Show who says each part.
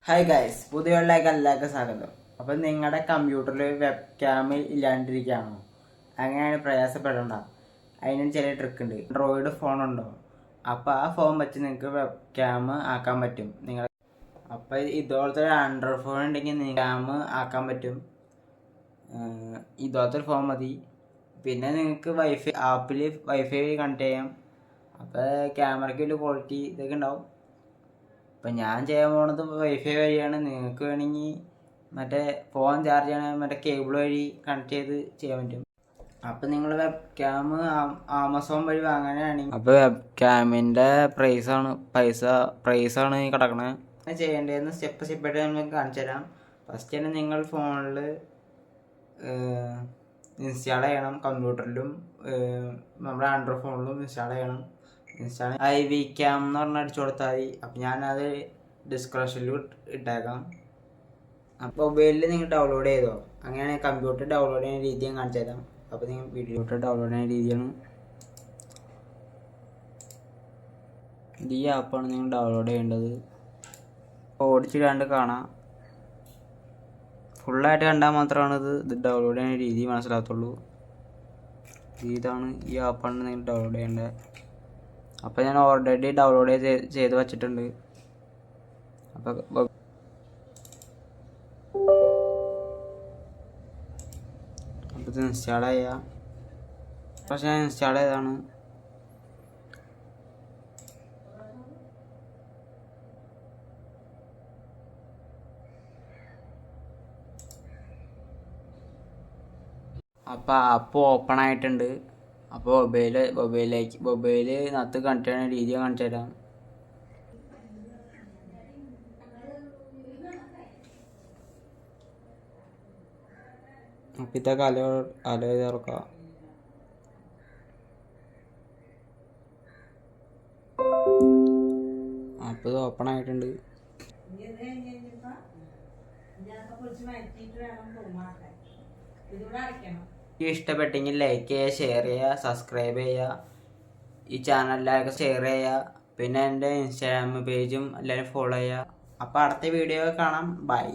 Speaker 1: Hi guys, പുതിയവരിലേക്ക് എല്ലാവർക്കും സ്വാഗതം. അപ്പം നിങ്ങളുടെ കമ്പ്യൂട്ടറിൽ വെബ് ക്യാം ഇല്ലാണ്ടിരിക്കുകയാണോ? അങ്ങനെയാണ് പ്രയാസപ്പെടേണ്ട. അതിനും ചെറിയ ട്രിക്ക് ഉണ്ട്. ആൻഡ്രോയിഡ് ഫോണുണ്ടോ? അപ്പോൾ ആ ഫോൺ വെച്ച് നിങ്ങൾക്ക് വെബ് ക്യാം ആക്കാൻ പറ്റും. അപ്പോൾ ഇതുപോലത്തെ ഒരു ആൻഡ്രോയിഡ് ഫോൺ ഉണ്ടെങ്കിൽ ക്യാം ആക്കാൻ പറ്റും. ഇതുപോലത്തെ ഒരു ഫോൺ മതി. പിന്നെ നിങ്ങൾക്ക് ആപ്പിൽ വൈഫൈ കണക്ട് ചെയ്യാം. അപ്പോൾ ക്യാമറയ്ക്ക് വലിയ ക്വാളിറ്റി ഇതൊക്കെ ഉണ്ടാവും. ഇപ്പം ഞാൻ ചെയ്യാൻ പോണത് വൈഫൈ വഴിയാണ്. നിങ്ങൾക്ക് വേണമെങ്കിൽ മറ്റേ ഫോൺ ചാർജ് ചെയ്യണ മറ്റേ കേബിൾ വഴി കണക്ട് ചെയ്ത് ചെയ്യാൻ പറ്റും. അപ്പം നിങ്ങൾ വെബ് ക്യാം ആമസോൺ വഴി വാങ്ങാനാണെങ്കിൽ അപ്പോൾ വെബ് ക്യാമിൻ്റെ പ്രൈസാണ് കിടക്കണത്. ചെയ്യേണ്ടതെന്ന് സ്റ്റെപ്പായിട്ട് നമുക്ക് കാണിച്ചു തരാം. ഫസ്റ്റ് തന്നെ നിങ്ങൾ ഫോണിൽ ഇൻസ്റ്റാൾ ചെയ്യണം. കമ്പ്യൂട്ടറിലും നമ്മുടെ ആൻഡ്രോയിഡ് ഫോണിലും ഇൻസ്റ്റാൾ ചെയ്യണം. iVCam എന്ന് പറഞ്ഞാൽ അടിച്ചു കൊടുത്താൽ മതി. അപ്പം ഞാനത് ഡിസ്ക്രിപ്ഷനിൽ ഇട്ടേക്കാം. അപ്പോൾ മൊബൈലിൽ നിങ്ങൾ ഡൗൺലോഡ് ചെയ്തോ? അങ്ങനെയാണ് കമ്പ്യൂട്ടർ ഡൗൺലോഡ് ചെയ്യുന്ന രീതി ഞാൻ കാണിച്ചു തരാം. അപ്പോൾ നിങ്ങൾ കമ്പ്യൂട്ടർ ഡൗൺലോഡ് ചെയ്യുന്ന രീതിയാണ് ഇത്. ഈ ആപ്പാണ് നിങ്ങൾ ഡൗൺലോഡ് ചെയ്യേണ്ടത്. ഓടിച്ച് കണ്ട് കാണാം. ഫുള്ളായിട്ട് കണ്ടാൽ മാത്രമാണ് ഇത് ഡൗൺലോഡ് ചെയ്യുന്ന രീതി മനസ്സിലാകത്തുള്ളൂ. ഇതാണ് ഈ ആപ്പാണ് നിങ്ങൾ ഡൗൺലോഡ് ചെയ്യേണ്ടത്. അപ്പോൾ ഞാൻ ഓൾറെഡി ഡൗൺലോഡ് ചെയ്ത് വച്ചിട്ടുണ്ട്. അപ്പോൾ ഇത് ഇൻസ്റ്റാൾ ചെയ്യാം. പക്ഷെ ഞാൻ ഇൻസ്റ്റാൾ ചെയ്തതാണ്. അപ്പോൾ ആപ്പ് ഓപ്പൺ ആയിട്ടുണ്ട്. അപ്പോൾ മൊബൈലിനകത്ത് കണക്ട് ചെയ്യുന്ന രീതി കാണിച്ചു തരാം. അപ്പോൾ ഇതൊക്കെ അലോ ചെയ്ത് തുറക്കാം. അപ്പോൾ ഇത് ഓപ്പൺ ആയിട്ടുണ്ട്. ഇഷ്ടപ്പെട്ടെങ്കിൽ ലൈക്ക് ചെയ്യുക, ഷെയർ ചെയ്യുക, സബ്സ്ക്രൈബ് ചെയ്യുക. ഈ ചാനൽ എല്ലാവർക്കും ഷെയർ ചെയ്യുക. പിന്നെ എൻ്റെ ഇൻസ്റ്റാഗ്രാം പേജും എല്ലാവരും ഫോളോ ചെയ്യുക. അപ്പോൾ അടുത്ത വീഡിയോ കാണാം. ബൈ.